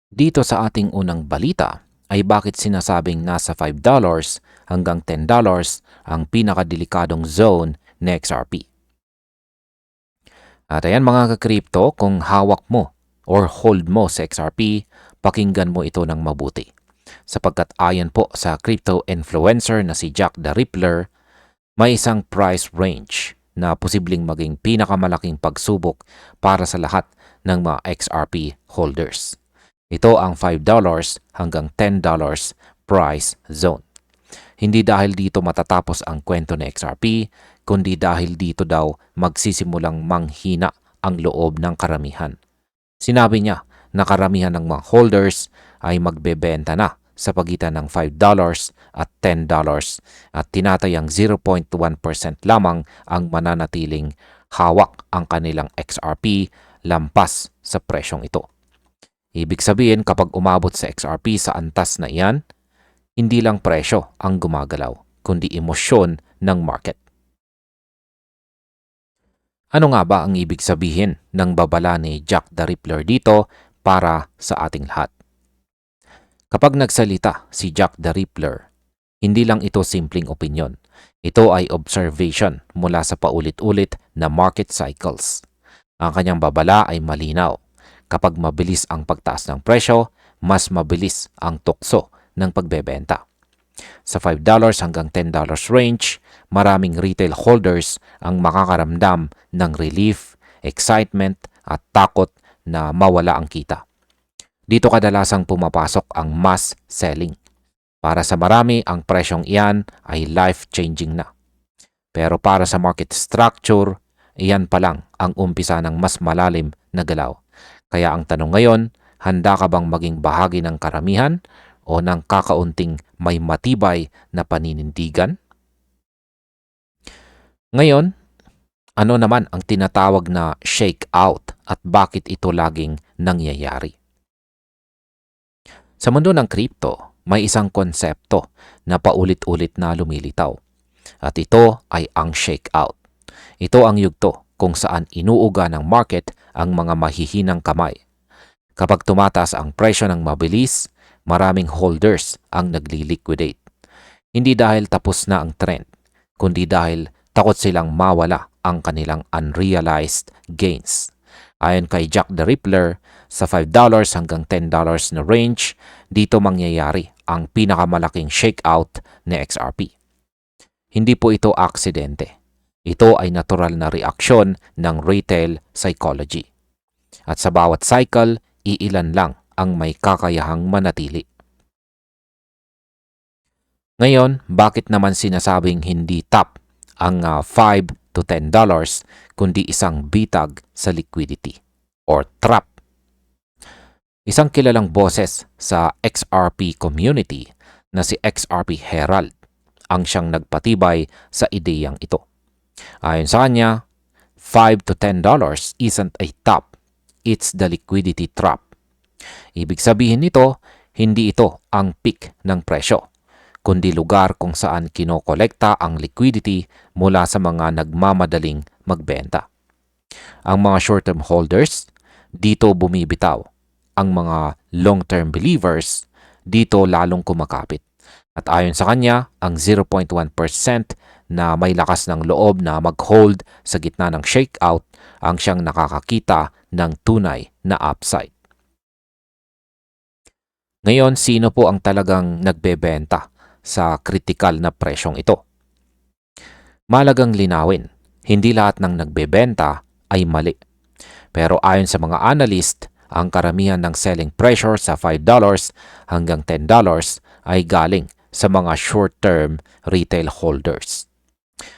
Dito sa ating unang balita ay bakit sinasabing nasa $5 hanggang $10 ang pinakadelikadong zone ng XRP. At ayan mga ka-crypto, kung hawak mo or hold mo sa XRP, pakinggan mo ito ng mabuti. Sapagkat ayon po sa crypto influencer na si Jack the Rippler, may isang price range na posibleng maging pinakamalaking pagsubok para sa lahat ng mga XRP holders. Ito ang $5 hanggang $10 price zone. Hindi dahil dito matatapos ang kwento ng XRP, kundi dahil dito daw magsisimulang manghina ang loob ng karamihan. Sinabi niya na karamihan ng mga holders ay magbebenta na sa pagitan ng $5 at $10 at tinatayang 0.1% lamang ang mananatiling hawak ang kanilang XRP lampas sa presyong ito. Ibig sabihin kapag umabot sa XRP sa antas na iyan, hindi lang presyo ang gumagalaw, kundi emosyon ng market. Ano nga ba ang ibig sabihin ng babala ni Jack the Rippler dito para sa ating lahat? Kapag nagsalita si Jack the Rippler, hindi lang ito simpleng opinyon. Ito ay observation mula sa paulit-ulit na market cycles. Ang kanyang babala ay malinaw. Kapag mabilis ang pagtaas ng presyo, mas mabilis ang tukso ng pagbebenta. Sa $5 hanggang $10 range, maraming retail holders ang makakaramdam ng relief, excitement at takot na mawala ang kita. Dito kadalasang pumapasok ang mass selling. Para sa marami, ang presyong iyan ay life-changing na. Pero para sa market structure, iyan pa lang ang umpisa ng mas malalim na galaw. Kaya ang tanong ngayon, handa ka bang maging bahagi ng karamihan o ng kakaunting may matibay na paninindigan? Ngayon, ano naman ang tinatawag na shakeout at bakit ito laging nangyayari? Sa mundo ng crypto, may isang konsepto na paulit-ulit na lumilitaw. At ito ay ang shakeout. Ito ang yugto kung saan inuuga ng market ang mga mahihinang kamay. Kapag tumataas ang presyo ng mabilis, maraming holders ang nagli-liquidate. Hindi dahil tapos na ang trend, kundi dahil takot silang mawala ang kanilang unrealized gains. Ayon kay Jack the Rippler, sa $5 hanggang $10 na range, dito mangyayari ang pinakamalaking shakeout ni XRP. Hindi po ito aksidente. Ito ay natural na reaksyon ng retail psychology. At sa bawat cycle, iilan lang ang may kakayahang manatili. Ngayon, bakit naman sinasabing hindi top ang $5 to $10 kundi isang bitag sa liquidity or trap? Isang kilalang boses sa XRP community na si XRP Herald ang siyang nagpatibay sa ideyang ito. Ayon sa kanya, $5 to $10 isn't a top, it's the liquidity trap. Ibig sabihin nito, hindi ito ang peak ng presyo, kundi lugar kung saan kinokolekta ang liquidity mula sa mga nagmamadaling magbenta. Ang mga short-term holders, dito bumibitaw. Ang mga long-term believers, dito lalong kumakapit. At ayon sa kanya, ang 0.1% na may lakas ng loob na mag-hold sa gitna ng shakeout ang siyang nakakakita ng tunay na upside. Ngayon, sino po ang talagang nagbebenta sa kritikal na presyong ito? Malagang linawin, hindi lahat ng nagbebenta ay mali. Pero ayon sa mga analyst, ang karamihan ng selling pressure sa $5 hanggang $10 ay galing sa mga short-term retail holders.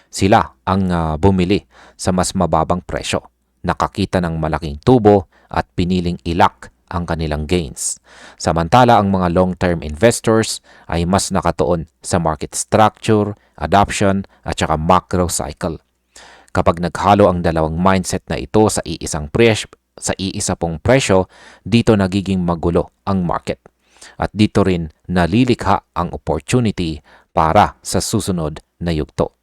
Sila ang bumili sa mas mababang presyo, nakakita ng malaking tubo at piniling ilak ang kanilang gains. Samantala ang mga long-term investors ay mas nakatuon sa market structure, adoption at saka macro cycle. Kapag naghalo ang dalawang mindset na ito sa iisa pong presyo, dito nagiging magulo ang market. At dito rin nalilikha ang opportunity para sa susunod na yugto.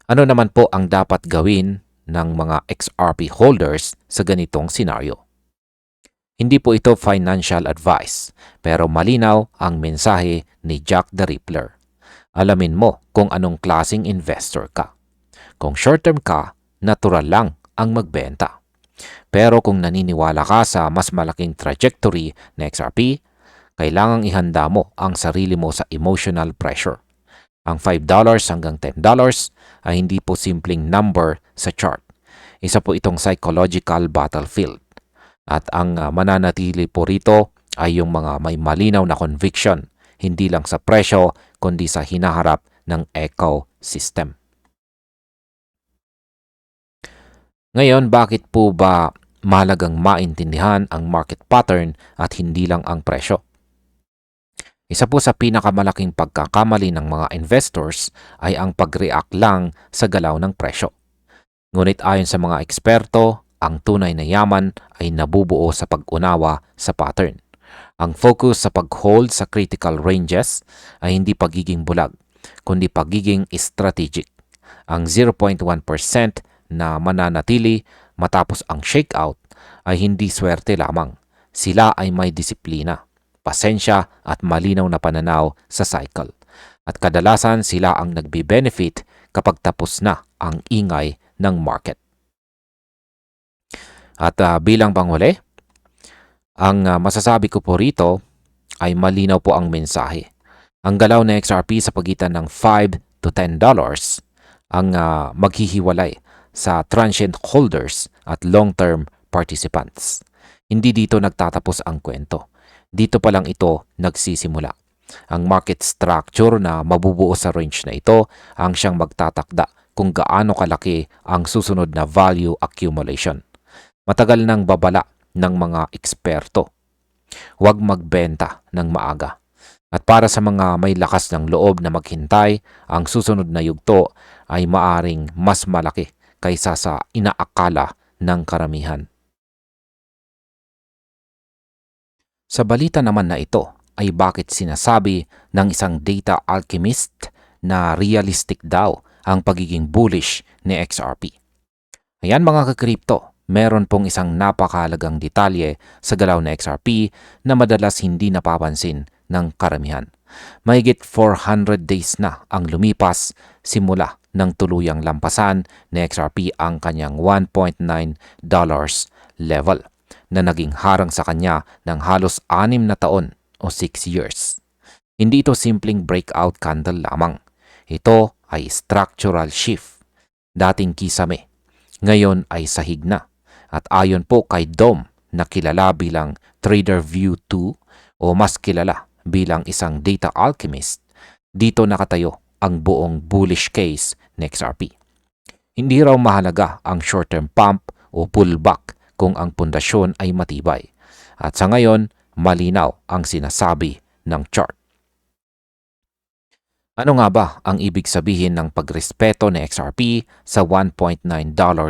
Ano naman po ang dapat gawin ng mga XRP holders sa ganitong senaryo? Hindi po ito financial advice, pero malinaw ang mensahe ni Jack the Rippler. Alamin mo kung anong klaseng investor ka. Kung short-term ka, natural lang ang magbenta. Pero kung naniniwala ka sa mas malaking trajectory na XRP, kailangang ihanda mo ang sarili mo sa emotional pressure. Ang $5 hanggang $10 ay hindi po simpleng number sa chart. Isa po itong psychological battlefield. At ang mananatili po rito ay yung mga may malinaw na conviction, hindi lang sa presyo, kundi sa hinaharap ng ecosystem. Ngayon, bakit po ba mahalagang maintindihan ang market pattern at hindi lang ang presyo? Isa po sa pinakamalaking pagkakamali ng mga investors ay ang pag-react lang sa galaw ng presyo. Ngunit ayon sa mga eksperto, ang tunay na yaman ay nabubuo sa pag-unawa sa pattern. Ang focus sa pag-hold sa critical ranges ay hindi pagiging bulag, kundi pagiging strategic. Ang 0.1% na mananatili matapos ang shakeout ay hindi swerte lamang. Sila ay may disiplina, pasensya at malinaw na pananaw sa cycle. At kadalasan sila ang nagbe-benefit kapag tapos na ang ingay ng market. At bilang panghuli, ang masasabi ko po rito ay malinaw po ang mensahe. Ang galaw na XRP sa pagitan ng $5 to $10 ang maghihiwalay sa transient holders at long-term participants. Hindi dito nagtatapos ang kwento. Dito pa lang ito nagsisimula. Ang market structure na mabubuo sa range na ito ang siyang magtatakda kung gaano kalaki ang susunod na value accumulation. Matagal nang babala ng mga eksperto. Huwag magbenta ng maaga. At para sa mga may lakas ng loob na maghintay, ang susunod na yugto ay maaring mas malaki kaysa sa inaakala ng karamihan. Sa balita naman na ito ay bakit sinasabi ng isang data alchemist na realistic daw ang pagiging bullish ni XRP. Ayan mga ka-crypto, meron pong isang napakahalagang detalye sa galaw na XRP na madalas hindi napapansin ng karamihan. Mahigit 400 days na ang lumipas simula ng tuluyang lampasan ni XRP ang kanyang $1.9 level na naging harang sa kanya ng halos 6 na taon o 6 years. Hindi ito simpleng breakout candle lamang. Ito ay structural shift. Dating kisame, ngayon ay sahig na. At ayon po kay Dom na kilala bilang TraderView 2 o mas kilala bilang isang data alchemist, dito nakatayo ang buong bullish case ng XRP. Hindi raw mahalaga ang short-term pump o pullback kung ang pundasyon ay matibay. At sa ngayon, malinaw ang sinasabi ng chart. Ano nga ba ang ibig sabihin ng pagrespeto ni XRP sa $1.9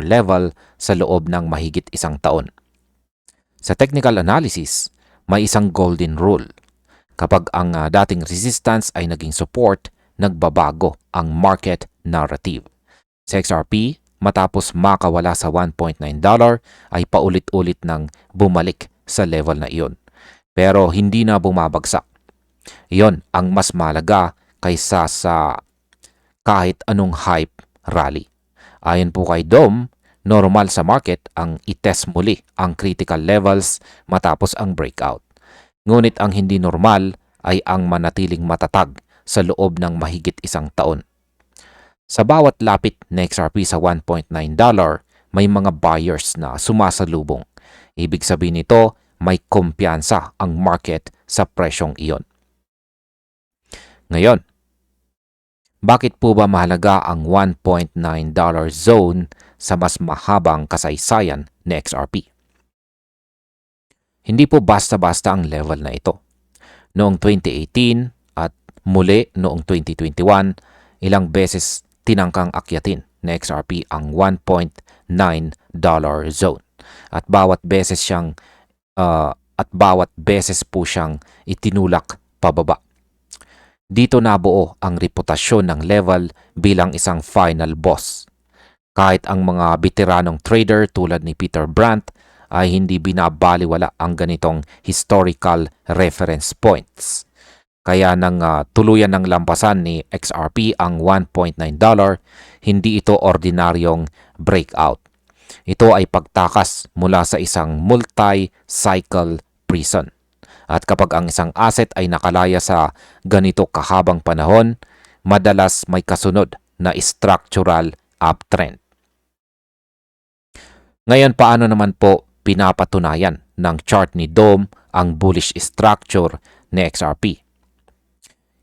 level sa loob ng mahigit isang taon? Sa technical analysis, may isang golden rule. Kapag ang dating resistance ay naging support, nagbabago ang market narrative. Sa XRP, matapos makawala sa $1.9 ay paulit-ulit nang bumalik sa level na iyon. Pero hindi na bumabagsak. Iyon ang mas malaga kaysa sa kahit anong hype rally. Ayon po kay Dom, normal sa market ang itest muli ang critical levels matapos ang breakout. Ngunit ang hindi normal ay ang manatiling matatag sa loob ng mahigit isang taon. Sa bawat lapit na XRP sa $1.9, may mga buyers na sumasalubong. Ibig sabihin nito, may kumpiyansa ang market sa presyong iyon. Ngayon, bakit po ba mahalaga ang $1.9 zone sa mas mahabang kasaysayan ni XRP? Hindi po basta-basta ang level na ito. Noong 2018 at muli noong 2021, ilang beses tinangkang akyatin ni XRP ang $1.9 zone. At bawat beses po siyang itinulak pababa. Dito nabuo ang reputasyon ng level bilang isang final boss. Kahit ang mga veteranong trader tulad ni Peter Brandt ay hindi binabaliwala ang ganitong historical reference points. Kaya nang tuluyan ng lampasan ni XRP ang $1.9, hindi ito ordinaryong breakout. Ito ay pagtakas mula sa isang multi-cycle prison. At kapag ang isang asset ay nakalaya sa ganito kahabang panahon, madalas may kasunod na structural uptrend. Ngayon, paano naman po pinapatunayan ng chart ni Dome ang bullish structure ni XRP?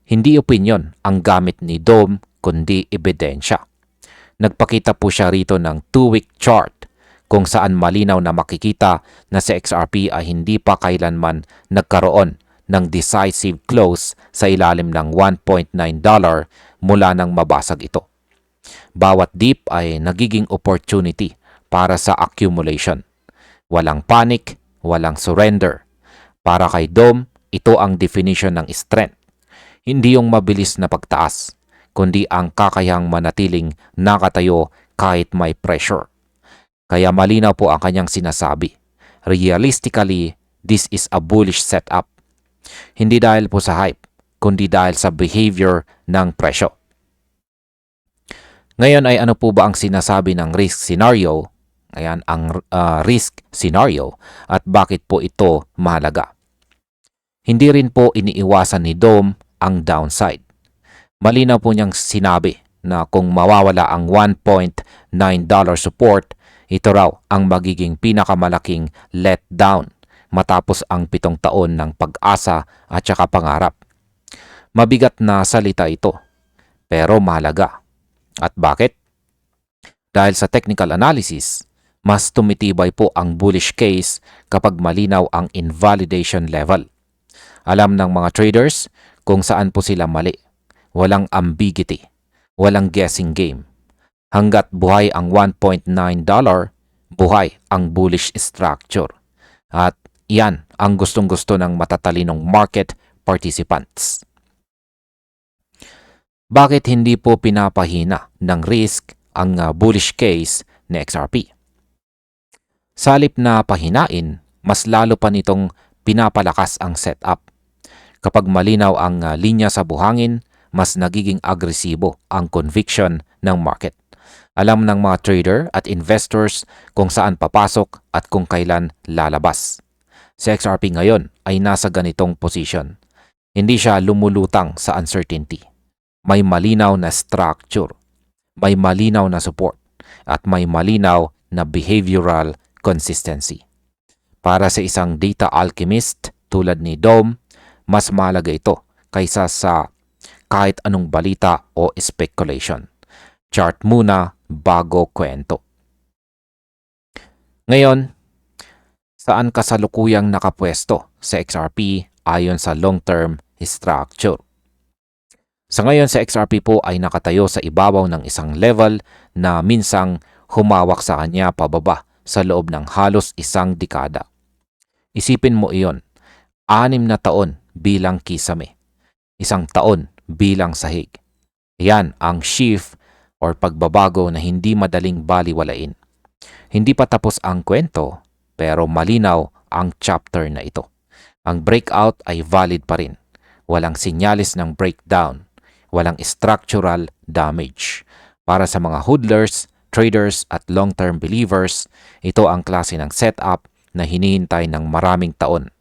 Hindi opinion ang gamit ni Dome kundi ebidensya. Nagpakita po siya rito ng 2-week chart kung saan malinaw na makikita na si XRP ay hindi pa kailanman nagkaroon ng decisive close sa ilalim ng $1.9 mula nang mabasag ito. Bawat dip ay nagiging opportunity para sa accumulation. Walang panic, walang surrender. Para kay Dome, ito ang definition ng strength. Hindi yung mabilis na pagtaas, kundi ang kakayahang manatiling nakatayo kahit may pressure. Kaya malinaw po ang kanyang sinasabi. Realistically, this is a bullish setup. Hindi dahil po sa hype, kundi dahil sa behavior ng presyo. Ngayon ay ano po ba ang sinasabi ng risk scenario? Ayan, ang risk scenario at bakit po ito mahalaga. Hindi rin po iniiwasan ni Dome ang downside. Malinaw po niyang sinabi na kung mawawala ang $1.9 support, ito raw ang magiging pinakamalaking letdown matapos ang 7 taon ng pag-asa at saka pangarap. Mabigat na salita ito, pero mahalaga. At bakit? Dahil sa technical analysis, mas tumitibay po ang bullish case kapag malinaw ang invalidation level. Alam ng mga traders kung saan po sila mali. Walang ambiguity, walang guessing game. Hanggat buhay ang $1.9, buhay ang bullish structure. At yan ang gustong-gusto ng matatalinong market participants. Bakit hindi po pinapahina ng risk ang bullish case ni XRP? Salip na pahinain, mas lalo pa nitong pinapalakas ang setup. Kapag malinaw ang linya sa buhangin, mas nagiging agresibo ang conviction ng market. Alam ng mga trader at investors kung saan papasok at kung kailan lalabas. Si XRP ngayon ay nasa ganitong position. Hindi siya lumulutang sa uncertainty. May malinaw na structure, may malinaw na support, at may malinaw na behavioral consistency. Para sa isang data alchemist tulad ni Dome, mas mahalaga ito kaysa sa kahit anong balita o speculation. Chart muna bago kwento. Ngayon, saan kasalukuyang nakapwesto sa XRP ayon sa long-term structure? Sa ngayon, sa XRP po ay nakatayo sa ibabaw ng isang level na minsang humawak sa kanya pababa sa loob ng halos isang dekada. Isipin mo iyon, 6 na taon bilang kisame, 1 taon bilang sahig. Yan ang shift or pagbabago na hindi madaling baliwalain. Hindi pa tapos ang kwento, pero malinaw ang chapter na ito. Ang breakout ay valid pa rin. Walang sinyalis ng breakdown. Walang structural damage. Para sa mga hodlers, traders at long-term believers, ito ang klase ng setup na hinihintay ng maraming taon.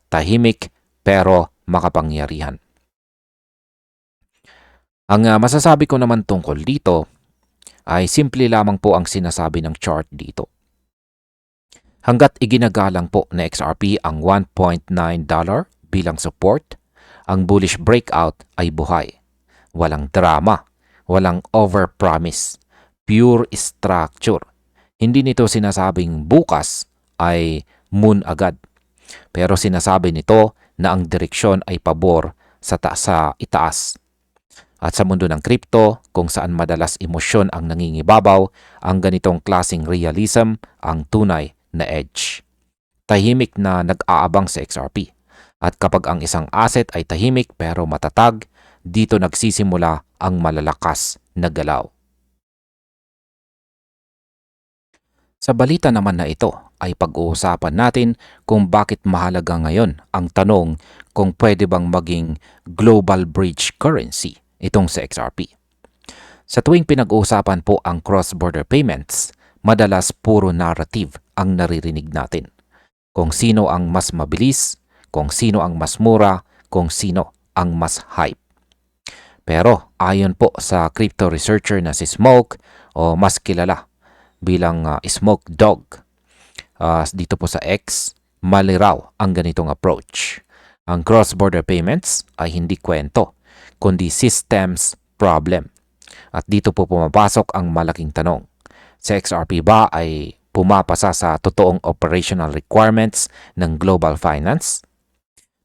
Tahimik pero makapangyarihan. Ang masasabi ko naman tungkol dito ay simple lamang po ang sinasabi ng chart dito. Hanggat iginagalang po na XRP ang $1.9 bilang support, ang bullish breakout ay buhay. Walang drama, walang overpromise, pure structure. Hindi nito sinasabing bukas ay moon agad. Pero sinasabi nito na ang direksyon ay pabor sa itaas. At sa mundo ng crypto, kung saan madalas emosyon ang nangingibabaw, ang ganitong klaseng realism ang tunay na edge. Tahimik na nag-aabang sa XRP. At kapag ang isang asset ay tahimik pero matatag, dito nagsisimula ang malalakas na galaw. Sa balita naman na ito, ay pag-uusapan natin kung bakit mahalaga ngayon ang tanong kung pwede bang maging global bridge currency itong sa XRP. Sa tuwing pinag-uusapan po ang cross-border payments, madalas puro narrative ang naririnig natin. Kung sino ang mas mabilis, kung sino ang mas mura, kung sino ang mas hype. Pero ayon po sa crypto researcher na si Smoke o mas kilala bilang Smoke Dog dito po sa X, mali raw ang ganitong approach. Ang cross-border payments ay hindi kwento, kundi systems problem. At dito po pumapasok ang malaking tanong. Sa XRP ba ay pumapasa sa totoong operational requirements ng global finance?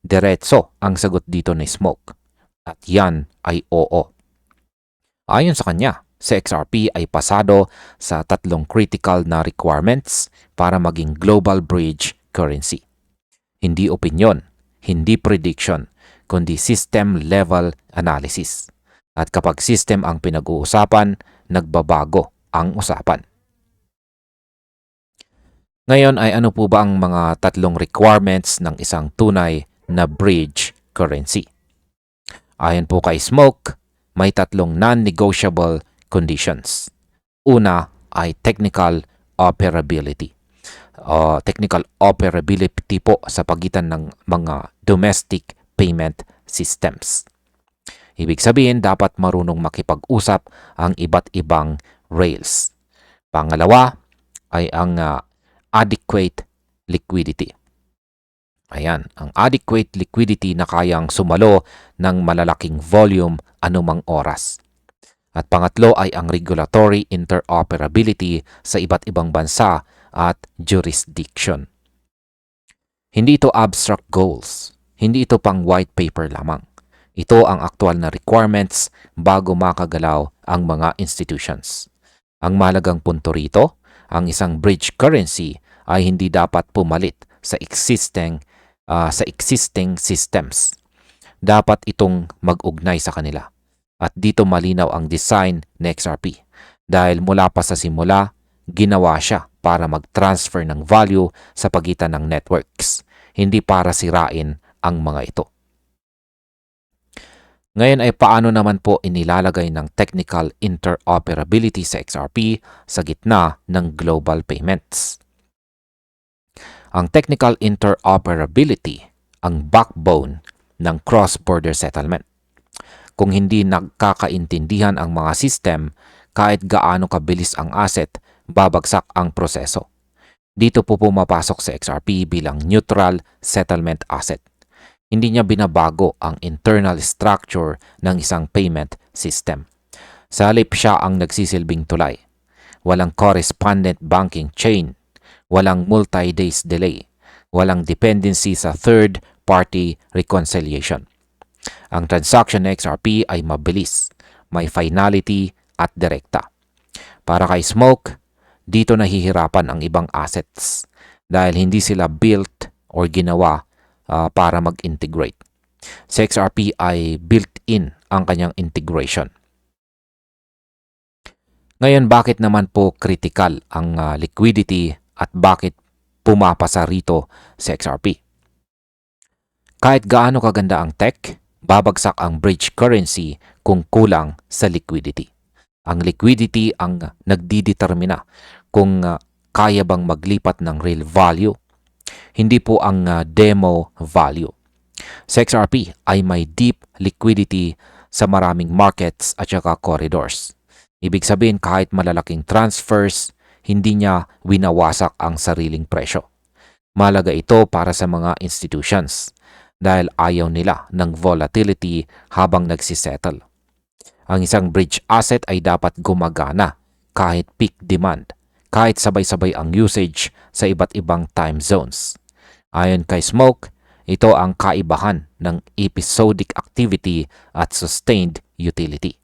Diretso ang sagot dito ni Smoke. At yan ay oo. Ayon sa kanya, sa XRP ay pasado sa tatlong critical na requirements para maging global bridge currency. Hindi opinion, hindi prediction, kundi system level analysis. At kapag system ang pinag-uusapan, nagbabago ang usapan. Ngayon ay ano po ba ang mga tatlong requirements ng isang tunay na bridge currency? Ayon po kay Smoke, may tatlong non-negotiable conditions. Una ay technical operability. Technical operability po sa pagitan ng mga domestic payment systems. Ibig sabihin, dapat marunong makipag-usap ang iba't ibang rails. Pangalawa ay ang adequate liquidity. Ayan, ang adequate liquidity na kayang sumalo ng malalaking volume anumang oras. At pangatlo ay ang regulatory interoperability sa iba't ibang bansa at jurisdiction. Hindi ito abstract goals. Hindi ito pang white paper lamang. Ito ang aktual na requirements bago makagalaw ang mga institutions. Ang mahalagang punto rito, ang isang bridge currency ay hindi dapat pumalit sa existing systems. Dapat itong mag-ugnay sa kanila. At dito malinaw ang design ng XRP. Dahil mula pa sa simula, ginawa siya para mag-transfer ng value sa pagitan ng networks, hindi para sirain ang mga ito. Ngayon ay paano naman po inilalagay ng technical interoperability sa XRP sa gitna ng global payments? Ang technical interoperability ang backbone ng cross-border settlement. Kung hindi nagkakaintindihan ang mga system, kahit gaano kabilis ang asset, babagsak ang proseso. Dito po pumapasok sa XRP bilang neutral settlement asset. Hindi niya binabago ang internal structure ng isang payment system. Sa halip siya ang nagsisilbing tulay. Walang correspondent banking chain. Walang multi-days delay. Walang dependency sa third-party reconciliation. Ang transaction ng XRP ay mabilis, may finality at direkta. Para kay Smoke, dito nahihirapan ang ibang assets dahil hindi sila built or ginawa para mag-integrate. Sa XRP ay built-in ang kanyang integration. Ngayon, bakit naman po critical ang liquidity at bakit pumapasa rito sa XRP? Kahit gaano kaganda ang tech, babagsak ang bridge currency kung kulang sa liquidity. Ang liquidity ang nagdidetermina kung kaya bang maglipat ng real value, hindi po ang demo value. Sa XRP ay may deep liquidity sa maraming markets at saka corridors. Ibig sabihin kahit malalaking transfers, hindi niya winawasak ang sariling presyo. Malaga ito para sa mga institutions dahil ayaw nila ng volatility habang nagsisettle. Ang isang bridge asset ay dapat gumagana kahit peak demand, kahit sabay-sabay ang usage sa iba't ibang time zones. Ayon kay Smoke, ito ang kaibahan ng episodic activity at sustained utility.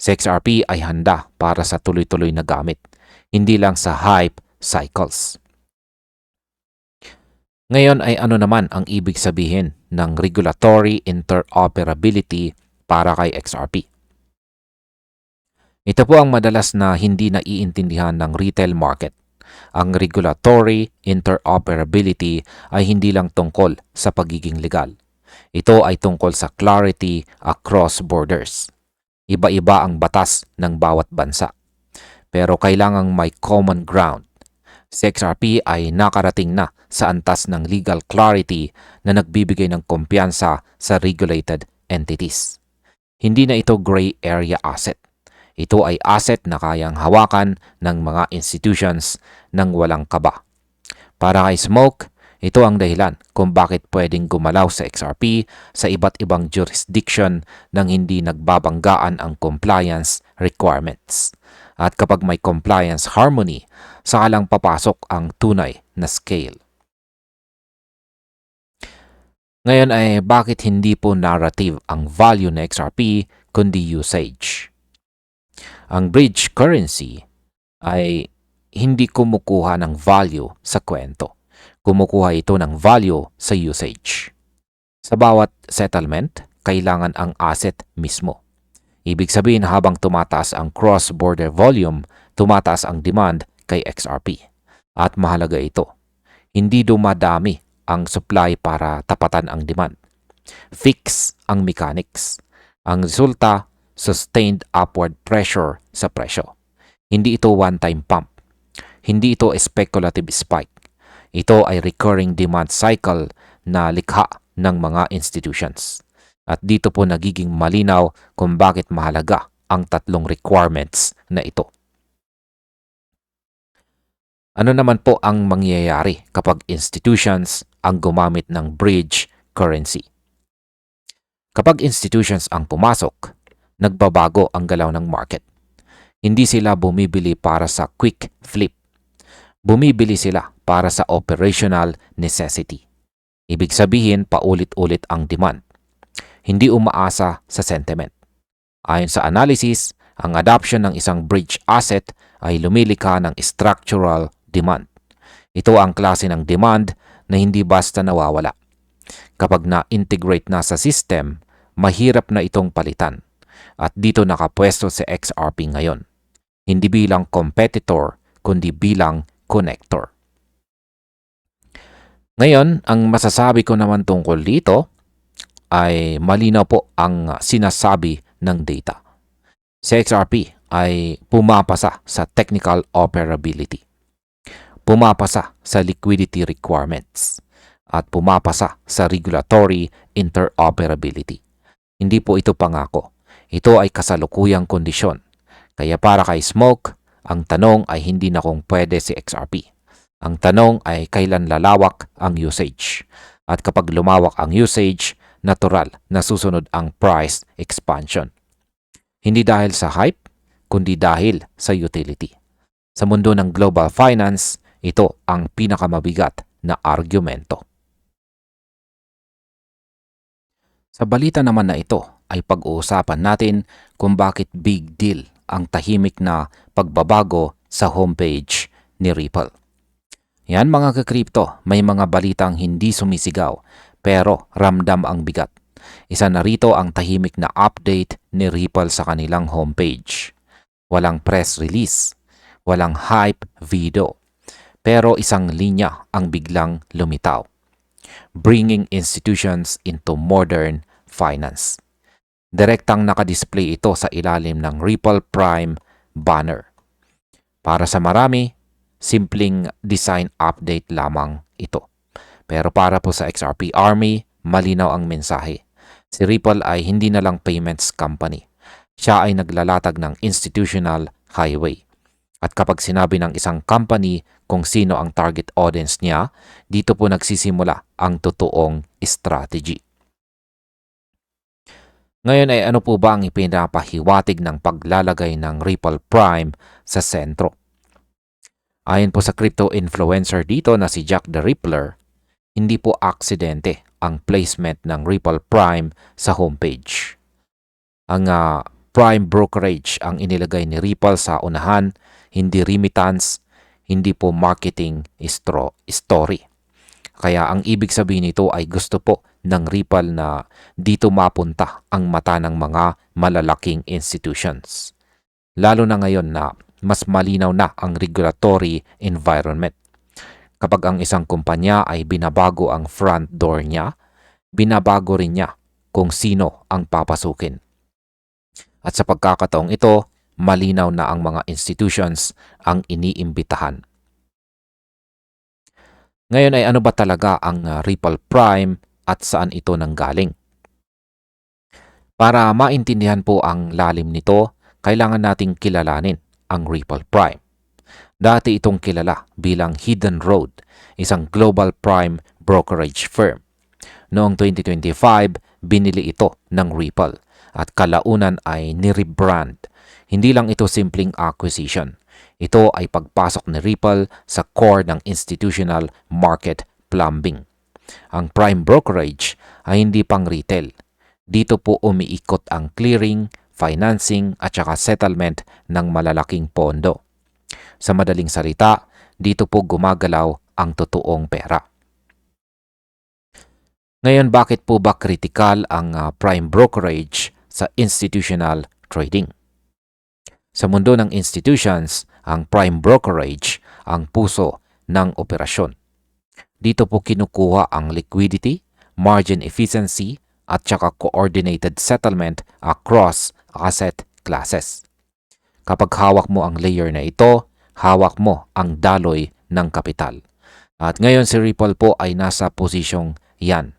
Sa XRP ay handa para sa tuloy-tuloy na gamit, hindi lang sa hype cycles. Ngayon ay ano naman ang ibig sabihin ng regulatory interoperability para kay XRP? Ito po ang madalas na hindi naiintindihan ng retail market. Ang regulatory interoperability ay hindi lang tungkol sa pagiging legal. Ito ay tungkol sa clarity across borders. Iba-iba ang batas ng bawat bansa. Pero kailangang may common ground. Si XRP ay nakarating na sa antas ng legal clarity na nagbibigay ng kumpiyansa sa regulated entities. Hindi na ito gray area asset. Ito ay asset na kayang hawakan ng mga institutions ng walang kaba. Para kay Smoke, ito ang dahilan kung bakit pwedeng gumalaw sa XRP sa iba't ibang jurisdiction nang hindi nagbabanggaan ang compliance requirements. At kapag may compliance harmony, saka lang papasok ang tunay na scale. Ngayon ay bakit hindi po narrative ang value ng XRP kundi usage? Ang bridge currency ay hindi kumukuha ng value sa kwento. Kumukuha ito ng value sa usage. Sa bawat settlement, kailangan ang asset mismo. Ibig sabihin habang tumataas ang cross-border volume, tumataas ang demand kay XRP. At mahalaga ito. Hindi dumadami ang supply para tapatan ang demand. Fix ang mechanics. Ang resulta, sustained upward pressure sa presyo. Hindi ito one-time pump. Hindi ito speculative spike. Ito ay recurring demand cycle na likha ng mga institutions. At dito po nagiging malinaw kung bakit mahalaga ang tatlong requirements na ito. Ano naman po ang mangyayari kapag institutions ang gumamit ng bridge currency? Kapag institutions ang pumasok, nagbabago ang galaw ng market. Hindi sila bumibili para sa quick flip. Bumibili sila para sa operational necessity. Ibig sabihin, paulit-ulit ang demand. Hindi umaasa sa sentiment. Ayon sa analysis, ang adoption ng isang bridge asset ay lumilikha ng structural demand. Ito ang klase ng demand na hindi basta nawawala. Kapag na-integrate na sa system, mahirap na itong palitan. At dito nakapwesto si XRP ngayon. Hindi bilang competitor, kundi bilang connector. Ngayon, ang masasabi ko naman tungkol dito ay malinaw po ang sinasabi ng data. Si XRP ay pumapasa sa technical operability. Pumapasa sa liquidity requirements. At pumapasa sa regulatory interoperability. Hindi po ito pangako. Ito ay kasalukuyang kondisyon. Kaya para kay Smoke, ang tanong ay hindi na kung pwede si XRP. Ang tanong ay kailan lalawak ang usage. At kapag lumawak ang usage, natural na susunod ang price expansion. Hindi dahil sa hype, kundi dahil sa utility. Sa mundo ng global finance, ito ang pinakamabigat na argumento. Sa balita naman na ito ay pag-uusapan natin kung bakit big deal ang tahimik na pagbabago sa homepage ni Ripple. Yan mga ka-crypto, may mga balitang hindi sumisigaw pero ramdam ang bigat. Isa na rito ang tahimik na update ni Ripple sa kanilang homepage. Walang press release, walang hype video, pero isang linya ang biglang lumitaw. Bringing institutions into modern finance. Direktang nakadisplay ito sa ilalim ng Ripple Prime banner. Para sa marami, simpleng design update lamang ito. Pero para po sa XRP Army, malinaw ang mensahe. Si Ripple ay hindi na lang payments company. Siya ay naglalatag ng institutional highway. At kapag sinabi ng isang company kung sino ang target audience niya, dito po nagsisimula ang totoong strategy. Ngayon ay ano po ba ang ipinapahiwatig ng paglalagay ng Ripple Prime sa sentro? Ayon po sa crypto influencer dito na si Jack the Rippler, hindi po aksidente ang placement ng Ripple Prime sa homepage. Ang Prime brokerage ang inilagay ni Ripple sa unahan, hindi remittance, hindi po marketing story. Kaya ang ibig sabihin nito ay gusto po ng Ripple na dito mapunta ang mata ng mga malalaking institutions. Lalo na ngayon na mas malinaw na ang regulatory environment. Kapag ang isang kumpanya ay binabago ang front door niya, binabago rin niya kung sino ang papasukin. At sa pagkakataong ito, malinaw na ang mga institutions ang iniimbitahan. Ngayon ay ano ba talaga ang Ripple Prime at saan ito nanggaling? Para maintindihan po ang lalim nito, kailangan nating kilalanin ang Ripple Prime. Dati itong kilala bilang Hidden Road, isang global prime brokerage firm. Noong 2025, binili ito ng Ripple at kalaunan ay ni-rebrand. Hindi lang ito simpleng acquisition. Ito ay pagpasok ni Ripple sa core ng institutional market plumbing. Ang prime brokerage ay hindi pang retail. Dito po umiikot ang clearing, financing at saka settlement ng malalaking pondo. Sa madaling salita, dito po gumagalaw ang totoong pera. Ngayon, bakit po ba critical ang prime brokerage sa institutional trading? Sa mundo ng institutions, ang prime brokerage ang puso ng operasyon. Dito po kinukuha ang liquidity, margin efficiency, at saka coordinated settlement across asset classes. Kapag hawak mo ang layer na ito, hawak mo ang daloy ng kapital. At ngayon si Ripple po ay nasa posisyong yan.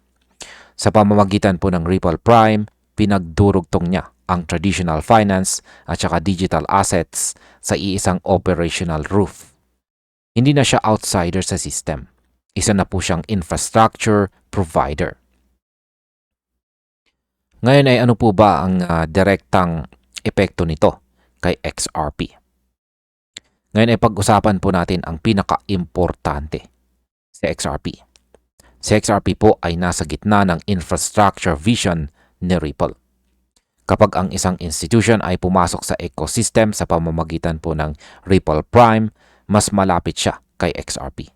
Sa pamamagitan po ng Ripple Prime, pinagdurugtong niya ang traditional finance at saka digital assets sa iisang operational roof. Hindi na siya outsider sa system. Isa na po siyang infrastructure provider. Ngayon ay ano po ba ang direktang epekto nito kay XRP? Ngayon ay pag-usapan po natin ang pinaka-importante sa XRP. Si XRP po ay nasa gitna ng infrastructure vision ni Ripple. Kapag ang isang institution ay pumasok sa ecosystem sa pamamagitan po ng Ripple Prime, mas malapit siya kay XRP.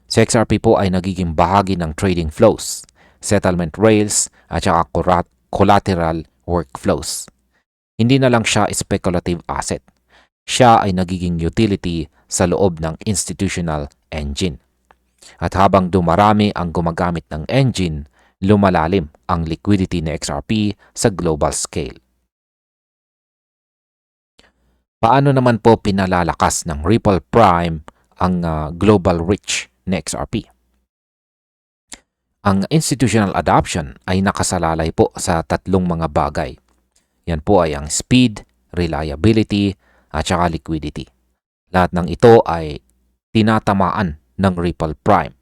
Si XRP po ay nagiging bahagi ng trading flows, settlement rails at saka collateral workflows. Hindi na lang siya speculative asset. Siya ay nagiging utility sa loob ng institutional engine. At habang dumarami ang gumagamit ng engine, lumalalim ang liquidity ni XRP sa global scale. Paano naman po pinalalakas ng Ripple Prime ang global reach ni XRP? Ang institutional adoption ay nakasalalay po sa tatlong mga bagay. Yan po ay ang speed, reliability, at saka liquidity. Lahat ng ito ay tinatamaan ng Ripple Prime.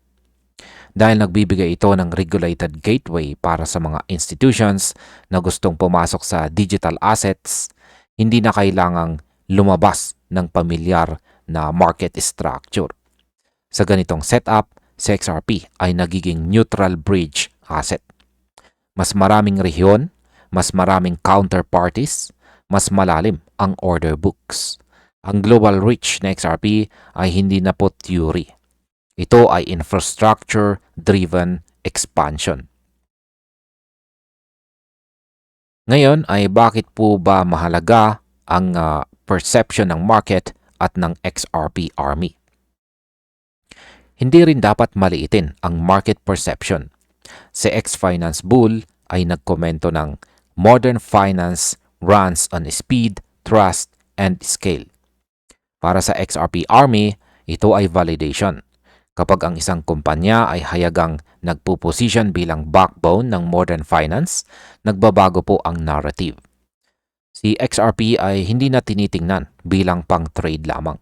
Dahil nagbibigay ito ng regulated gateway para sa mga institutions na gustong pumasok sa digital assets, hindi na kailangang lumabas ng pamilyar na market structure. Sa ganitong setup, si XRP ay nagiging neutral bridge asset. Mas maraming rehiyon, mas maraming counterparties, mas malalim ang order books. Ang global reach ng XRP ay hindi na po theory. Ito ay infrastructure-driven expansion. Ngayon ay bakit po ba mahalaga ang perception ng market at ng XRP army? Hindi rin dapat maliitin ang market perception. Si X-Finance Bull ay nagkomento ng modern finance runs on speed, trust, and scale. Para sa XRP army, ito ay validation. Kapag ang isang kumpanya ay hayagang nagpuposition bilang backbone ng modern finance, nagbabago po ang narrative. Si XRP ay hindi na tinitingnan bilang pang-trade lamang.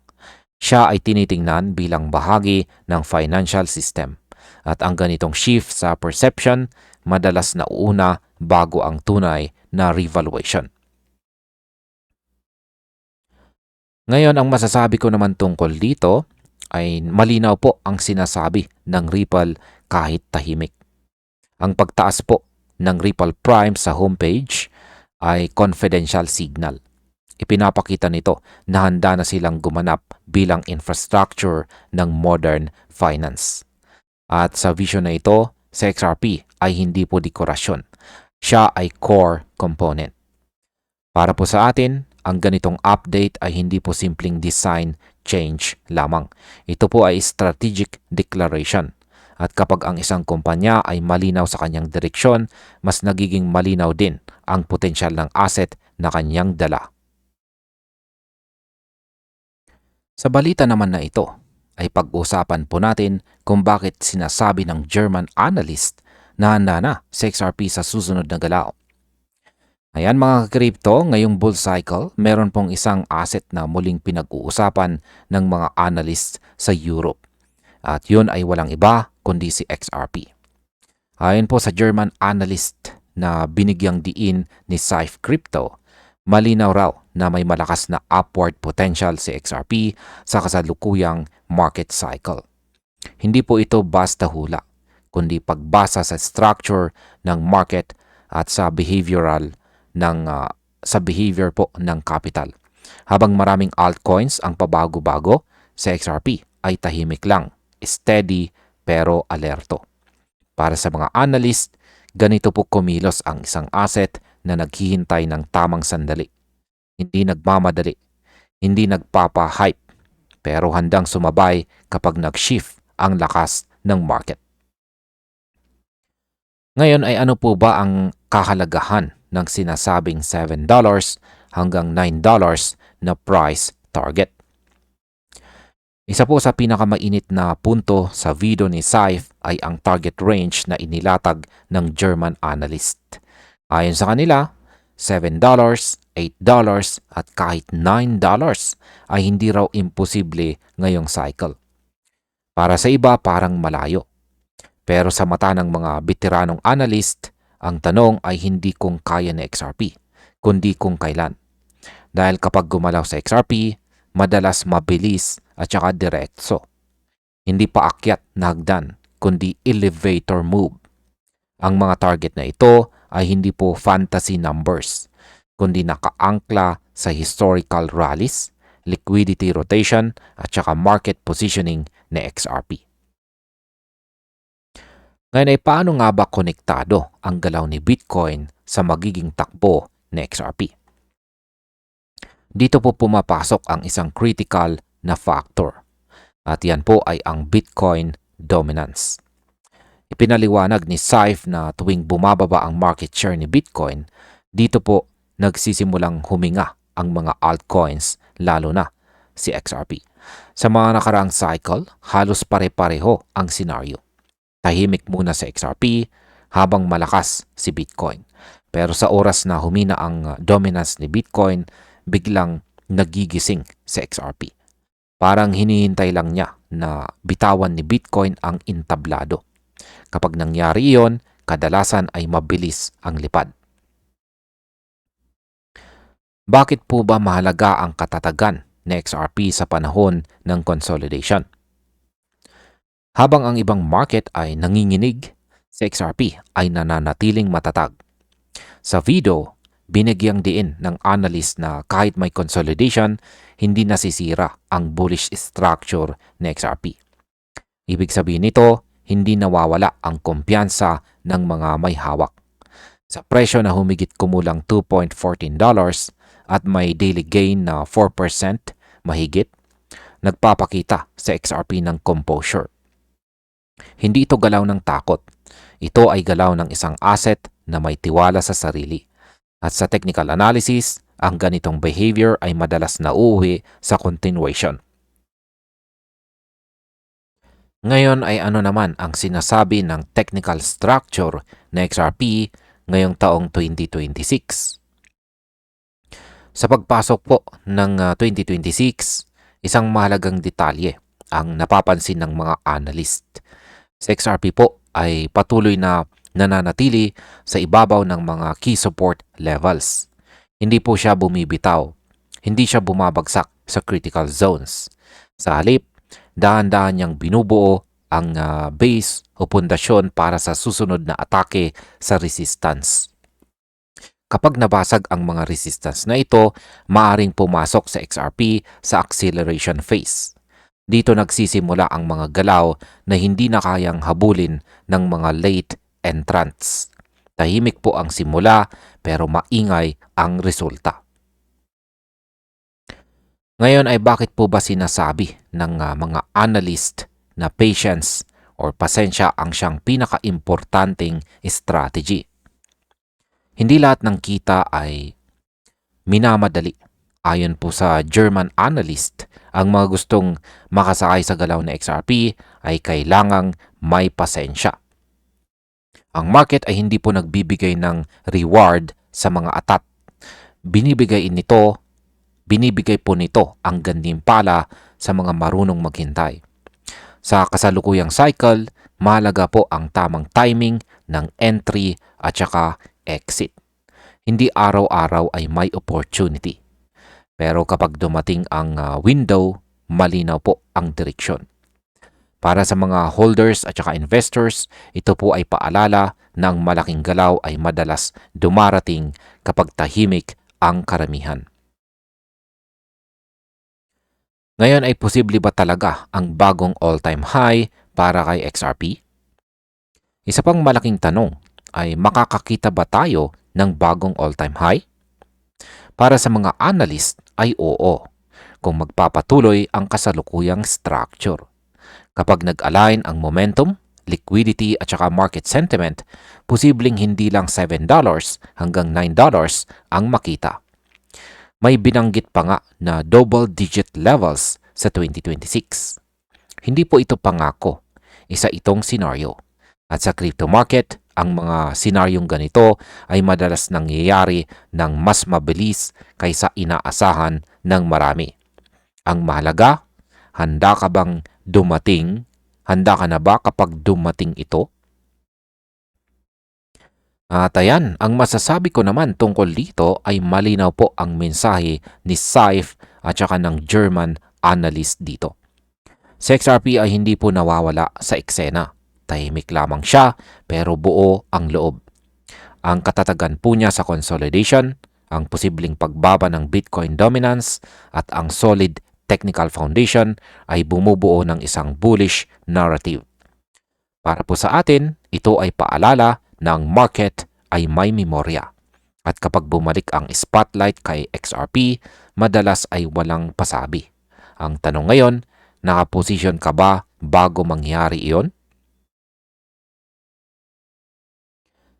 Siya ay tinitingnan bilang bahagi ng financial system. At ang ganitong shift sa perception, madalas nauuna bago ang tunay na revaluation. Ngayon, ang masasabi ko naman tungkol dito ay malinaw po ang sinasabi ng Ripple kahit tahimik. Ang pagtaas po ng Ripple Prime sa homepage ay confidential signal. Ipinapakita nito na handa na silang gumanap bilang infrastructure ng modern finance. At sa vision na ito, sa XRP ay hindi po dekorasyon. Siya ay core component. Para po sa atin, ang ganitong update ay hindi po simpleng design change lamang. Ito po ay strategic declaration. At kapag ang isang kumpanya ay malinaw sa kanyang direksyon, mas nagiging malinaw din ang potensyal ng asset na kanyang dala. Sa balita naman na ito, ay pag-usapan po natin kung bakit sinasabi ng German analyst na handa na sa XRP sa susunod na galaw. Ayan mga crypto, ngayong bull cycle, meron pong isang asset na muling pinag-uusapan ng mga analysts sa Europe. At yun ay walang iba kundi si XRP. Ayon po sa German analyst na binigyang diin ni Saif Crypto, malinaw raw na may malakas na upward potential si XRP sa kasalukuyang market cycle. Hindi po ito basta hula, kundi pagbasa sa structure ng market at sa behavior po ng capital. Habang maraming altcoins ang pabago-bago, sa XRP ay tahimik lang, steady pero alerto. Para sa mga analyst, ganito po kumilos ang isang asset na naghihintay ng tamang sandali. Hindi nagmamadali, hindi nagpapa-hype, pero handang sumabay kapag nag-shift ang lakas ng market. Ngayon ay ano po ba ang kahalagahan ng sinasabing $7 hanggang $9 na price target? Isa po sa pinakamainit na punto sa video ni Saif ay ang target range na inilatag ng German analyst. Ayon sa kanila, $7, $8 at kahit $9 ay hindi raw imposible ngayong cycle. Para sa iba parang malayo. Pero sa mata ng mga veteranong analyst, ang tanong ay hindi kung kaya ni XRP, kundi kung kailan. Dahil kapag gumalaw sa XRP, madalas mabilis at saka diretso. Hindi pa akyat na hagdan, kundi elevator move. Ang mga target na ito ay hindi po fantasy numbers, kundi nakaangkla sa historical rallies, liquidity rotation at saka market positioning ni XRP. Ngayon ay paano nga ba konektado ang galaw ni Bitcoin sa magiging takbo ni XRP? Dito po pumapasok ang isang critical na factor at yan po ay ang Bitcoin dominance. Ipinaliwanag ni Saif na tuwing bumababa ang market share ni Bitcoin, dito po nagsisimulang huminga ang mga altcoins lalo na si XRP. Sa mga nakaraang cycle, halos pare-pareho ang senaryo. Tahimik muna sa XRP habang malakas si Bitcoin. Pero sa oras na humina ang dominance ni Bitcoin, biglang nagigising sa XRP. Parang hinihintay lang niya na bitawan ni Bitcoin ang entablado. Kapag nangyari iyon, kadalasan ay mabilis ang lipad. Bakit po ba mahalaga ang katatagan ni XRP sa panahon ng consolidation? Habang ang ibang market ay nanginginig, si XRP ay nananatiling matatag. Sa video, binigyang diin ng analyst na kahit may consolidation, hindi nasisira ang bullish structure ni XRP. Ibig sabihin nito, hindi nawawala ang kumpiyansa ng mga may hawak. Sa presyo na humigit kumulang $2.14 at may daily gain na 4% mahigit, nagpapakita sa XRP ng composure. Hindi ito galaw ng takot. Ito ay galaw ng isang asset na may tiwala sa sarili. At sa technical analysis, ang ganitong behavior ay madalas nauuwi sa continuation. Ngayon ay ano naman ang sinasabi ng technical structure na XRP ngayong taong 2026? Sa pagpasok po ng 2026, isang mahalagang detalye ang napapansin ng mga analyst. Sa XRP po ay patuloy na nananatili sa ibabaw ng mga key support levels. Hindi po siya bumibitaw, hindi siya bumabagsak sa critical zones. Sa halip, dahan-dahan niyang binubuo ang base o pundasyon para sa susunod na atake sa resistance. Kapag nabasag ang mga resistance na ito, maaring pumasok sa XRP sa acceleration phase. Dito nagsisimula ang mga galaw na hindi na kayang habulin ng mga late entrants. Tahimik po ang simula pero maingay ang resulta. Ngayon ay bakit po ba sinasabi ng mga analyst na patience or pasensya ang siyang pinaka-importanting strategy? Hindi lahat ng kita ay minamadali. Ayon po sa German analyst, ang mga gustong makasakay sa galaw na XRP ay kailangang may pasensya. Ang market ay hindi po nagbibigay ng reward sa mga atat. Binibigay po nito ang gantimpala sa mga marunong maghintay. Sa kasalukuyang cycle, mahalaga po ang tamang timing ng entry at saka exit. Hindi araw-araw ay may opportunity. Pero kapag dumating ang window, malinaw po ang direksyon. Para sa mga holders at saka investors, ito po ay paalala na ang malaking galaw ay madalas dumarating kapag tahimik ang karamihan. Ngayon ay posible ba talaga ang bagong all-time high para kay XRP? Isa pang malaking tanong ay makakakita ba tayo ng bagong all-time high? Para sa mga analyst ay oo, kung magpapatuloy ang kasalukuyang structure. Kapag nag-align ang momentum, liquidity at saka market sentiment, posibleng hindi lang $7 hanggang $9 ang makita. May binanggit pa nga na double-digit levels sa 2026. Hindi po ito pangako, isa itong senaryo. At sa crypto market, ang mga senaryong ganito ay madalas nangyayari ng mas mabilis kaysa inaasahan ng marami. Ang mahalaga, handa ka bang dumating? Handa ka na ba kapag dumating ito? At ayan, ang masasabi ko naman tungkol dito ay malinaw po ang mensahe ni Saif at saka ng German analyst dito. Si XRP ay hindi po nawawala sa eksena. Tahimik lamang siya pero buo ang loob. Ang katatagan po niya sa consolidation, ang posibleng pagbaba ng Bitcoin dominance at ang solid technical foundation ay bumubuo ng isang bullish narrative. Para po sa atin, ito ay paalala na ang market ay may memorya. At kapag bumalik ang spotlight kay XRP, madalas ay walang pasabi. Ang tanong ngayon, nakaposisyon ka ba bago mangyari iyon?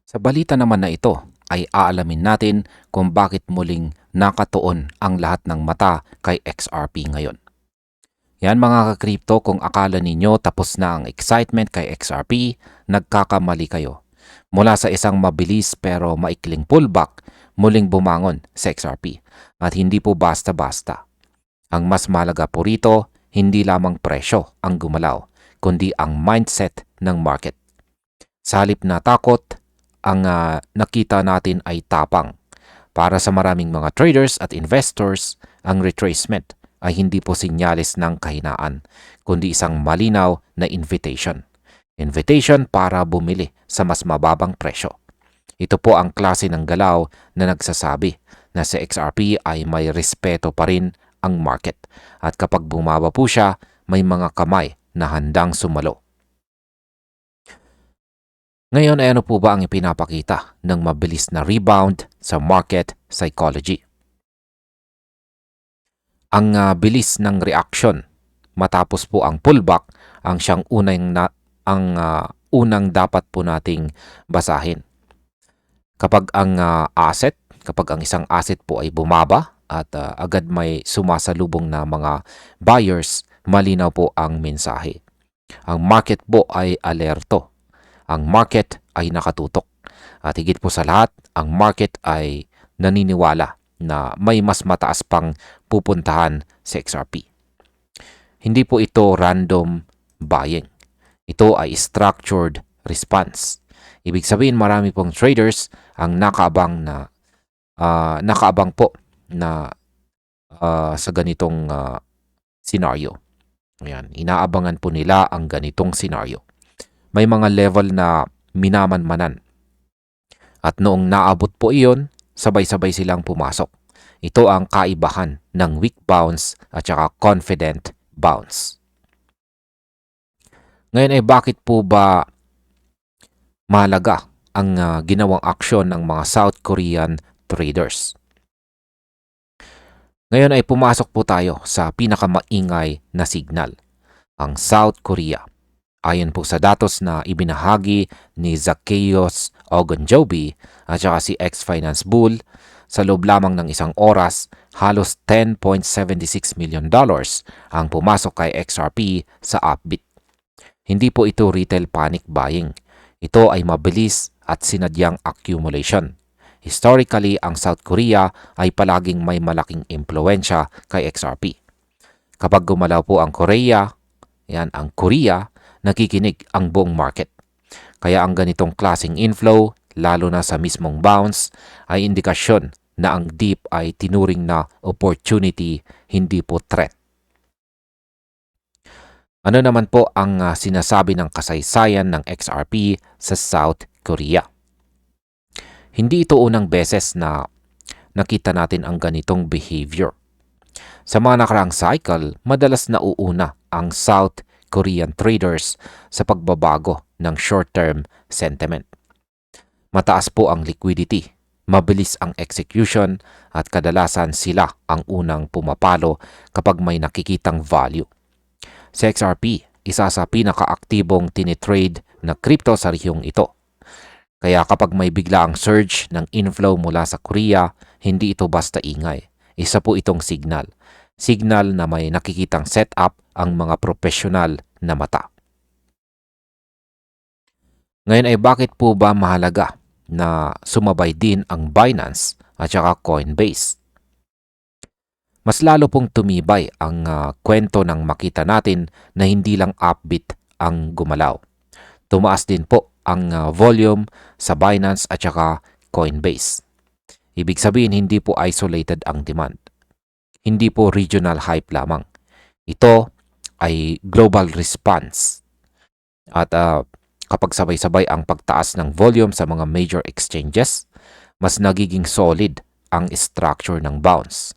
Sa balita naman na ito ay aalamin natin kung bakit muling nakatuon ang lahat ng mata kay XRP ngayon. Yan mga ka-crypto, kung akala ninyo tapos na ang excitement kay XRP, nagkakamali kayo. Mula sa isang mabilis pero maikling pullback, muling bumangon sa XRP. At hindi po basta-basta. Ang mas mahalaga po rito, hindi lamang presyo ang gumalaw, kundi ang mindset ng market. Sa halip na takot, ang nakita natin ay tapang. Para sa maraming mga traders at investors, ang retracement ay hindi po sinyalis ng kahinaan, kundi isang malinaw na invitation. Invitation para bumili sa mas mababang presyo. Ito po ang klase ng galaw na nagsasabi na sa XRP ay may respeto pa rin ang market. At kapag bumaba po siya, may mga kamay na handang sumalo. Ngayon ay ano po ba ang ipinapakita ng mabilis na rebound sa market psychology? Ang bilis ng reaction matapos po ang pullback ang siyang unang dapat po nating basahin. Kapag ang isang asset po ay bumaba at agad may sumasalubong na mga buyers, malinaw po ang mensahe. Ang market po ay alerto. Ang market ay nakatutok. At higit po sa lahat, ang market ay naniniwala na may mas mataas pang pupuntahan sa XRP. Hindi po ito random buying. Ito ay structured response. Ibig sabihin, marami pong traders ang nakaabang po na sa ganitong scenario. Ayan, inaabangan po nila ang ganitong scenario. May mga level na minamanmanan. At noong naabot po iyon, sabay-sabay silang pumasok. Ito ang kaibahan ng weak bounce at saka confident bounce. Ngayon ay bakit po ba mahalaga ang ginawang aksyon ng mga South Korean traders? Ngayon ay pumasok po tayo sa pinakamaingay na signal, ang South Korea. Ayon po sa datos na ibinahagi ni Zacchaeus Ogunjobi at saka si ex-finance bull, sa loob lamang ng isang oras, halos $10.76 million ang pumasok kay XRP sa Upbit. Hindi po ito retail panic buying. Ito ay mabilis at sinadyang accumulation. Historically, ang South Korea ay palaging may malaking impluensya kay XRP. Kapag gumalaw po ang Korea, ang Korea, nakikinig ang buong market. Kaya ang ganitong klaseng inflow, lalo na sa mismong bounce, ay indikasyon na ang dip ay tinuring na opportunity, hindi po threat. Ano naman po ang sinasabi ng kasaysayan ng XRP sa South Korea? Hindi ito unang beses na nakita natin ang ganitong behavior. Sa mga nakaraang cycle, madalas nauuna ang South Korean traders sa pagbabago ng short-term sentiment. Mataas po ang liquidity, mabilis ang execution at kadalasan sila ang unang pumapalo kapag may nakikitang value. Sa XRP, isa sa pinakaaktibong tinitrade na crypto sa rehiyong ito. Kaya kapag may biglaang surge ng inflow mula sa Korea, hindi ito basta ingay. Isa po itong signal. Signal na may nakikitang setup ang mga profesional na mata. Ngayon ay bakit po ba mahalaga na sumabay din ang Binance at saka Coinbase? Mas lalo pong tumibay ang kwento ng makita natin na hindi lang Upbit ang gumalaw. Tumaas din po ang volume sa Binance at saka Coinbase. Ibig sabihin hindi po isolated ang demand. Hindi po regional hype lamang. Ito ay global response. At kapag sabay-sabay ang pagtaas ng volume sa mga major exchanges, mas nagiging solid ang structure ng bounce.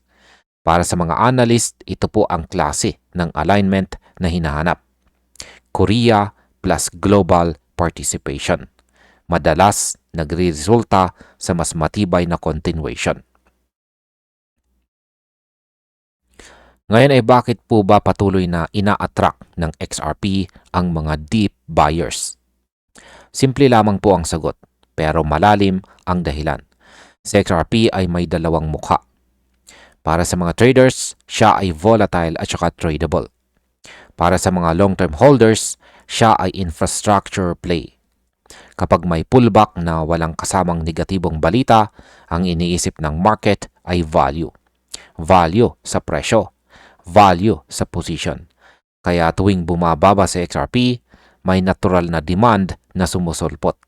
Para sa mga analyst, ito po ang klase ng alignment na hinahanap. Korea plus global participation. Madalas nagre-resulta sa mas matibay na continuation. Ngayon ay bakit po ba patuloy na ina-attract ng XRP ang mga deep buyers? Simple lamang po ang sagot, pero malalim ang dahilan. Si XRP ay may dalawang mukha. Para sa mga traders, siya ay volatile at saka tradable. Para sa mga long-term holders, siya ay infrastructure play. Kapag may pullback na walang kasamang negatibong balita, ang iniisip ng market ay value. Value sa presyo. Value sa position. Kaya tuwing bumababa sa XRP, may natural na demand na sumusulpot.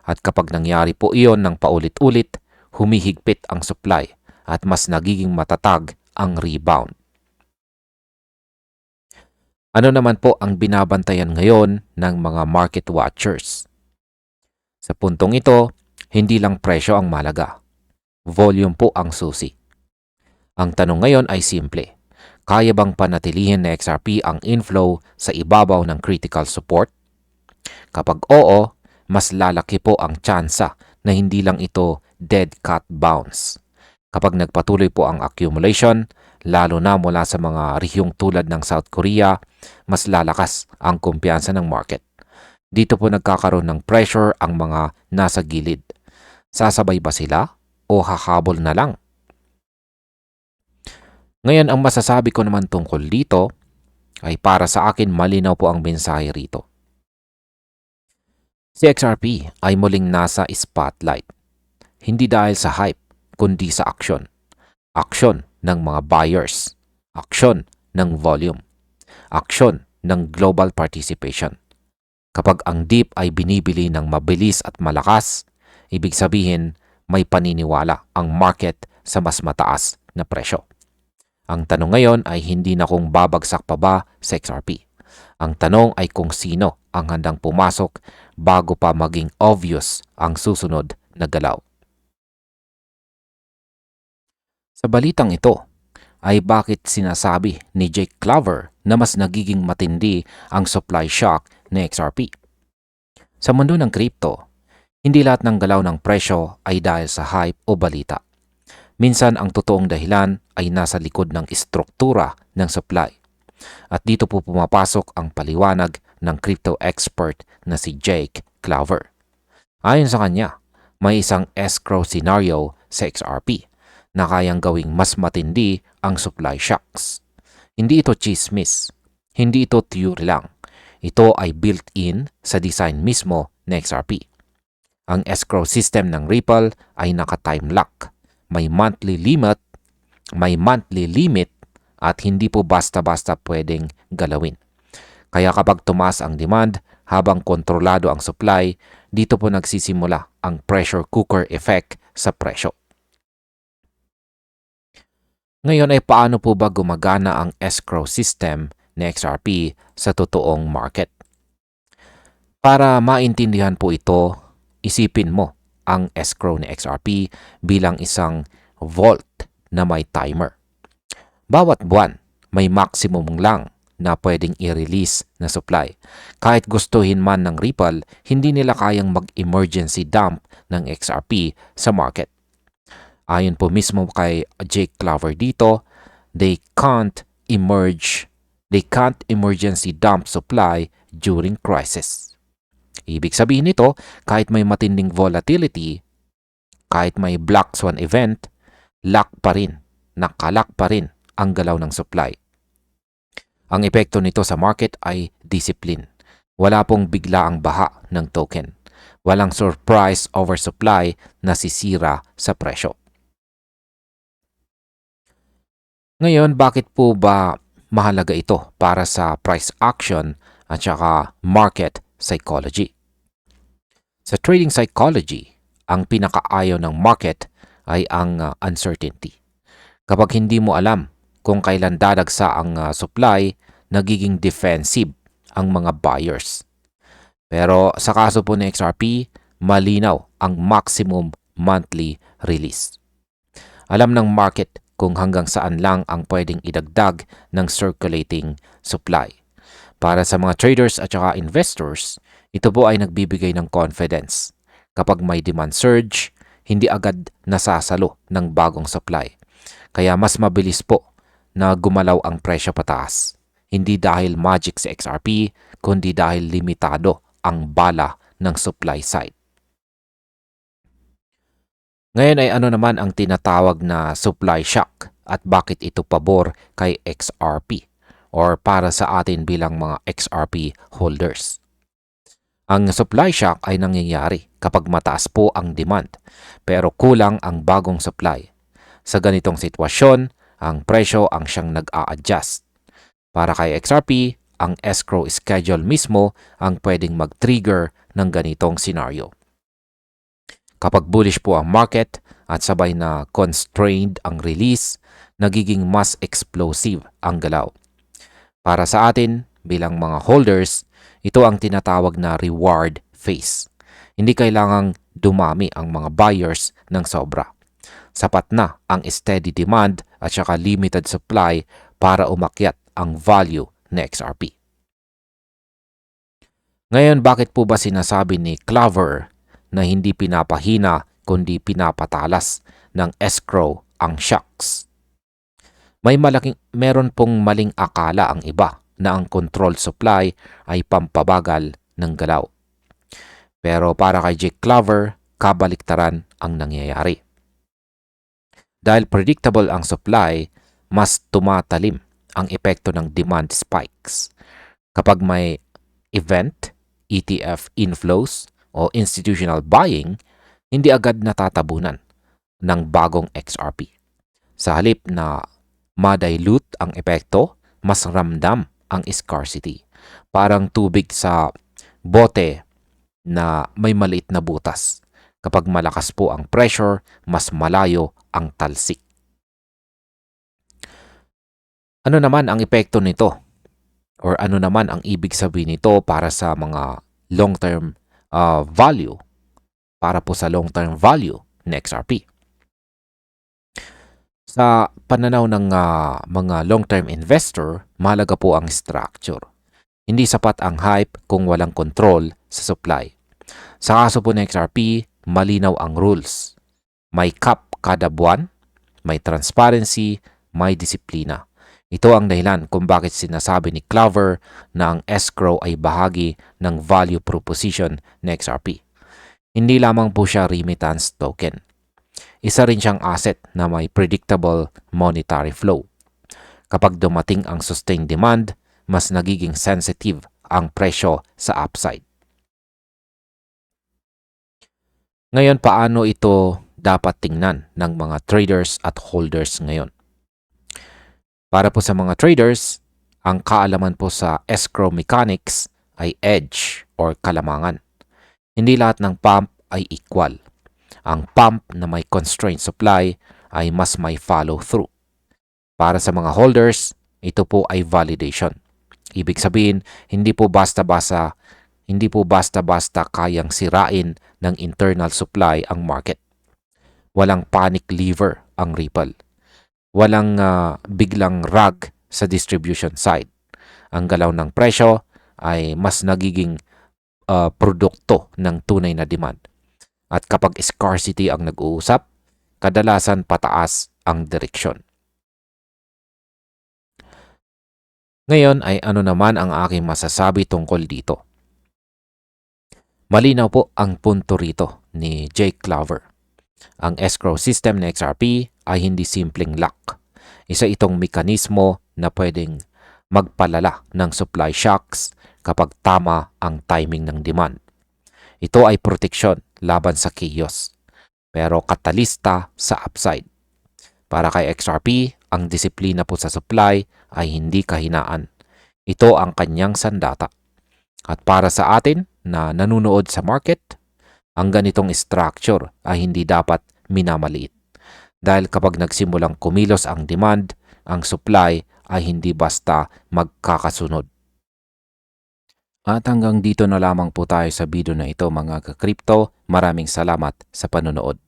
At kapag nangyari po iyon ng paulit-ulit, humihigpit ang supply at mas nagiging matatag ang rebound. Ano naman po ang binabantayan ngayon ng mga market watchers? Sa puntong ito, hindi lang presyo ang malaga. Volume po ang susi. Ang tanong ngayon ay simple. Kaya bang panatilihin na XRP ang inflow sa ibabaw ng critical support? Kapag oo, mas lalaki po ang tsansa na hindi lang ito dead cat bounce. Kapag nagpatuloy po ang accumulation, lalo na mula sa mga rehiyong tulad ng South Korea, mas lalakas ang kumpiyansa ng market. Dito po nagkakaroon ng pressure ang mga nasa gilid. Sasabay ba sila o hahabol na lang? Ngayon, ang masasabi ko naman tungkol dito ay para sa akin malinaw po ang mensahe rito. Si XRP ay muling nasa spotlight. Hindi dahil sa hype, kundi sa aksyon. Aksyon ng mga buyers. Aksyon ng volume. Aksyon ng global participation. Kapag ang dip ay binibili ng mabilis at malakas, ibig sabihin may paniniwala ang market sa mas mataas na presyo. Ang tanong ngayon ay hindi na kung babagsak pa ba sa XRP. Ang tanong ay kung sino ang handang pumasok bago pa maging obvious ang susunod na galaw. Sa balitang ito ay bakit sinasabi ni Jake Claver na mas nagiging matindi ang supply shock ni XRP. Sa mundo ng crypto, hindi lahat ng galaw ng presyo ay dahil sa hype o balita. Minsan ang totoong dahilan ay nasa likod ng istruktura ng supply. At dito po pumapasok ang paliwanag ng crypto expert na si Jake Claver. Ayon sa kanya, may isang escrow scenario sa XRP na kayang gawing mas matindi ang supply shocks. Hindi ito chismis, hindi ito theory lang. Ito ay built-in sa design mismo ng XRP. Ang escrow system ng Ripple ay naka-time lock. May monthly limit at hindi po basta-basta pwedeng galawin. Kaya kapag tumaas ang demand habang kontrolado ang supply, dito po nagsisimula ang pressure cooker effect sa presyo. Ngayon ay paano po ba gumagana ang escrow system ni XRP sa totoong market? Para maintindihan po ito, isipin mo ang escrow ni XRP bilang isang vault na may timer. Bawat buwan, may maximum lang na pwedeng i-release na supply. Kahit gustuhin man ng Ripple, hindi nila kayang mag-emergency dump ng XRP sa market. Ayon po mismo kay Jake Claver dito, they can't emergency dump supply during crisis. Ibig sabihin nito, kahit may matinding volatility, kahit may black swan event, nakalak pa rin ang galaw ng supply. Ang epekto nito sa market ay discipline. Wala pong bigla ang baha ng token. Walang surprise oversupply na sisira sa presyo. Ngayon, bakit po ba mahalaga ito para sa price action at saka market psychology? Sa trading psychology, ang pinakaayaw ng market ay ang uncertainty. Kapag hindi mo alam kung kailan dadagsa ang supply, nagiging defensive ang mga buyers. Pero sa kaso po ng XRP, malinaw ang maximum monthly release. Alam ng market kung hanggang saan lang ang pwedeng idagdag ng circulating supply. Para sa mga traders at saka investors, ito po ay nagbibigay ng confidence. Kapag may demand surge, hindi agad nasasalo ng bagong supply. Kaya mas mabilis po na gumalaw ang presyo pataas. Hindi dahil magic sa XRP, kundi dahil limitado ang bala ng supply side. Ngayon ay ano naman ang tinatawag na supply shock at bakit ito pabor kay XRP or para sa atin bilang mga XRP holders? Ang supply shock ay nangyayari kapag mataas po ang demand pero kulang ang bagong supply. Sa ganitong sitwasyon, ang presyo ang siyang nag-a-adjust. Para kay XRP, ang escrow schedule mismo ang pwedeng mag-trigger ng ganitong scenario. Kapag bullish po ang market at sabay na constrained ang release, nagiging mas explosive ang galaw. Para sa atin, bilang mga holders, ito ang tinatawag na reward phase. Hindi kailangang dumami ang mga buyers ng sobra. Sapat na ang steady demand at saka limited supply para umakyat ang value ng XRP. Ngayon, bakit po ba sinasabi ni Claver na hindi pinapahina kundi pinapatalas ng escrow ang shocks? Meron pong maling akala ang iba na ang controlled supply ay pampabagal ng galaw. Pero para kay Jake Claver, kabaliktaran ang nangyayari. Dahil predictable ang supply, mas tumatalim ang epekto ng demand spikes. Kapag may event, ETF inflows o institutional buying, hindi agad natatabunan ng bagong XRP. Sa halip na ma-dilute ang epekto, mas ramdam ang scarcity. Parang tubig sa bote na may maliit na butas. Kapag malakas po ang pressure, mas malayo ang talsik. Ano naman ang epekto nito? Or ano naman ang ibig sabihin nito para sa mga long-term value? Para po sa long-term value ng XRP. Sa pananaw ng mga long-term investor, mahalaga po ang structure. Hindi sapat ang hype kung walang control sa supply. Sa kaso po ng XRP, malinaw ang rules. May cap kada buwan, may transparency, may disiplina. Ito ang dahilan kung bakit sinasabi ni Clover na ang escrow ay bahagi ng value proposition ng XRP. Hindi lamang po siya remittance token. Isa rin siyang asset na may predictable monetary flow. Kapag dumating ang sustained demand, mas nagiging sensitive ang presyo sa upside. Ngayon, paano ito dapat tingnan ng mga traders at holders ngayon? Para po sa mga traders, ang kaalaman po sa escrow mechanics ay edge or kalamangan. Hindi lahat ng pump ay equal. Ang pump na may constrained supply ay mas may follow through. Para sa mga holders, ito po ay validation. Ibig sabihin, hindi po basta-basta kayang sirain ng internal supply ang market. Walang panic lever ang Ripple. Walang biglang rug sa distribution side. Ang galaw ng presyo ay mas nagiging produkto ng tunay na demand. At kapag scarcity ang nag-uusap, kadalasan pataas ang direksyon. Ngayon ay ano naman ang aking masasabi tungkol dito? Malinaw po ang punto rito ni Jake Clover. Ang escrow system ng XRP ay hindi simpleng lock. Isa itong mekanismo na pwedeng magpalala ng supply shocks kapag tama ang timing ng demand. Ito ay proteksyon laban sa chaos, pero katalista sa upside. Para kay XRP, ang disiplina po sa supply ay hindi kahinaan. Ito ang kanyang sandata. At para sa atin na nanunood sa market, ang ganitong structure ay hindi dapat minamaliit. Dahil kapag nagsimulang kumilos ang demand, ang supply ay hindi basta magkakasunod. At hanggang dito na lamang po tayo sa video na ito mga ka-crypto. Maraming salamat sa panonood.